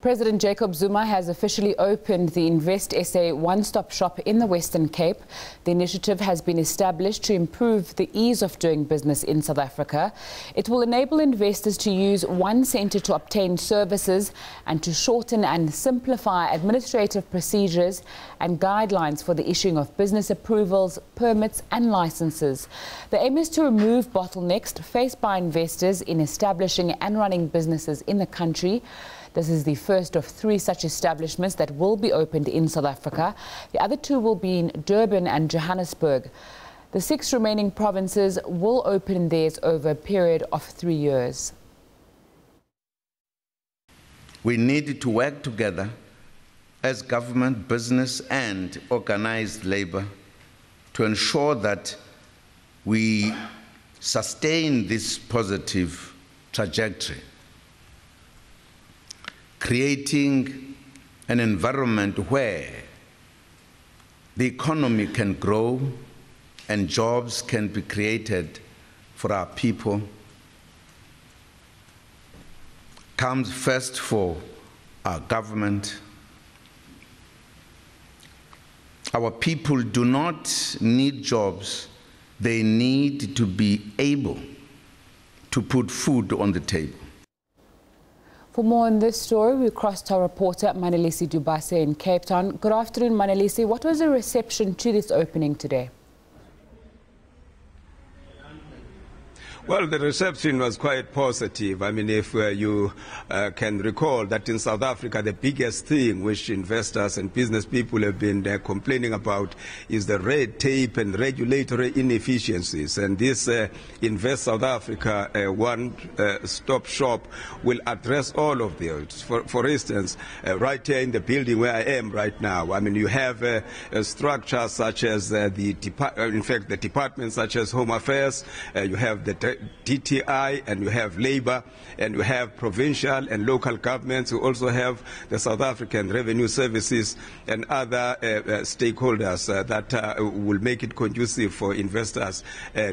President Jacob Zuma has officially opened the InvestSA One Stop Shop in the Western Cape. The initiative has been established to improve the ease of doing business in South Africa. It will enable investors to use one centre to obtain services and to shorten and simplify administrative procedures and guidelines for the issuing of business approvals, permits and licenses. The aim is to remove bottlenecks faced by investors in establishing and running businesses in the country. This is the first of 3 such establishments that will be opened in South Africa. The other 2 will be in Durban and Johannesburg. The 6 remaining provinces will open theirs over a period of 3 years. We need to work together as government, business and organized labor to ensure that we sustain this positive trajectory, creating an environment where the economy can grow and jobs can be created for our people, comes first for our government. Our people do not need jobs, they need to be able to put food on the table. For more on this story, we crossed to our reporter Manelisi Dubase in Cape Town. Good afternoon, Manelisi. What was the reception to this opening today? Well, the reception was quite positive. I mean, if you can recall that in South Africa, the biggest thing which investors and business people have been complaining about is the red tape and regulatory inefficiencies. And this Invest South Africa One Stop Shop will address all of those. For instance, right here in the building where I am right now, I mean, you have a structure such as the departments such as Home Affairs, you have the DTI, and you have Labour, and you have provincial and local governments. You also have the South African Revenue Services and other stakeholders that will make it conducive for investors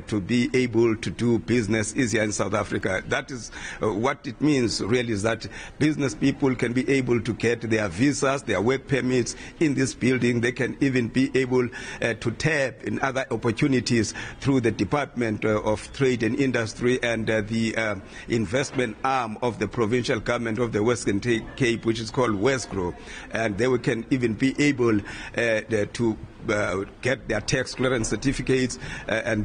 to be able to do business easier in South Africa. That is what it means really, is that business people can be able to get their visas, their work permits in this building. They can even be able to tap in other opportunities through the Department of Trade and Industry and the investment arm of the provincial government of the Western Cape, which is called Westgrow, and they can even be able to get their tax clearance certificates and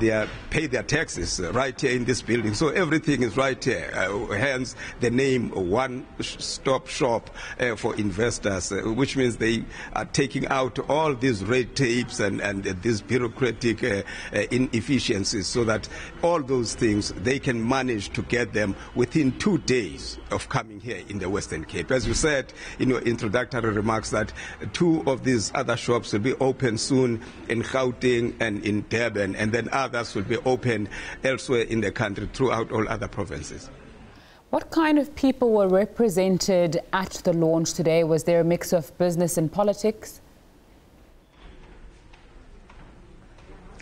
pay their taxes right here in this building. So everything is right here, hence the name One Stop Shop for investors, which means they are taking out all these red tapes and these bureaucratic inefficiencies, so that all those things they can manage to get them within 2 days of coming here in the Western Cape. As you said in your introductory remarks, that 2 of these other shops will be open soon in Gauteng and in Durban, and then others will be opened elsewhere in the country throughout all other provinces. What kind of people were represented at the launch today? Was there a mix of business and politics?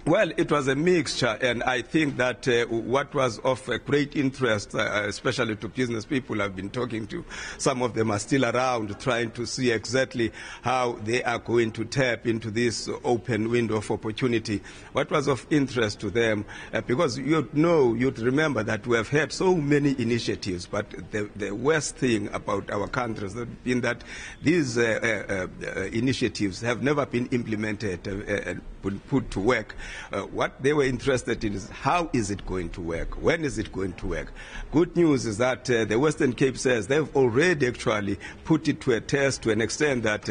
Well, it was a mixture, and I think that what was of great interest, especially to business people I've been talking to, some of them are still around trying to see exactly how they are going to tap into this open window of opportunity. What was of interest to them, because you'd remember that we have had so many initiatives, but the worst thing about our country has been that these initiatives have never been implemented and put to work. What they were interested in is how is it going to work? When is it going to work? Good news is that the Western Cape says they've already actually put it to a test to an extent that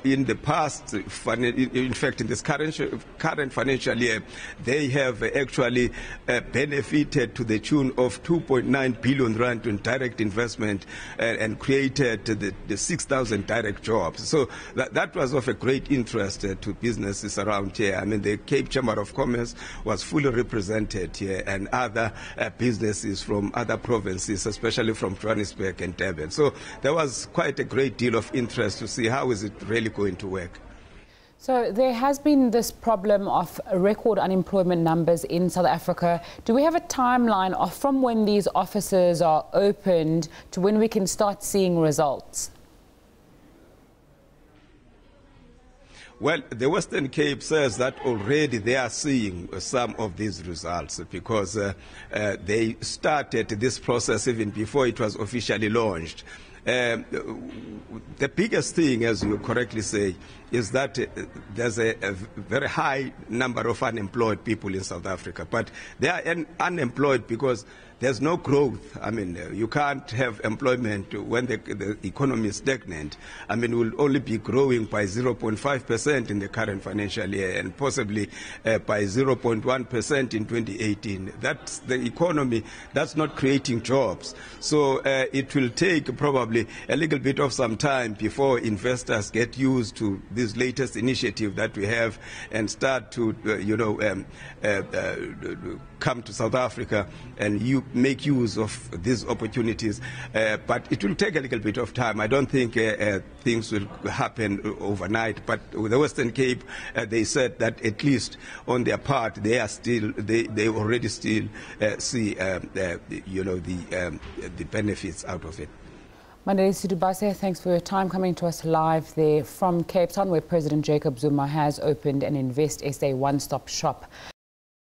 in the past, in fact in this current financial year, they have actually benefited to the tune of 2.9 billion rand in direct investment and created the 6,000 direct jobs. So that was of a great interest to businesses around here. I mean, the Cape Chamber of Commerce was fully represented here, and other businesses from other provinces, especially from Johannesburg and Durban. So there was quite a great deal of interest to see how is it really going to work. So there has been this problem of record unemployment numbers in South Africa. Do we have a timeline of from when these offices are opened to when we can start seeing results? Well, the Western Cape says that already they are seeing some of these results because they started this process even before it was officially launched. The biggest thing, as you correctly say, is that there's a very high number of unemployed people in South Africa. But they are unemployed because there's no growth. I mean, you can't have employment when the economy is stagnant. I mean, we'll only be growing by 0.5% in the current financial year and possibly by 0.1% in 2018. That's the economy. That's not creating jobs. So it will take probably a little bit of some time before investors get used to this latest initiative that we have and start to, come to South Africa and make use of these opportunities. But it will take a little bit of time. I don't think things will happen overnight. But with the Western Cape, they said that at least on their part, they already still see, the benefits out of it. Mandeli Sidubase, thanks for your time coming to us live there from Cape Town, where President Jacob Zuma has opened an InvestSA One Stop Shop.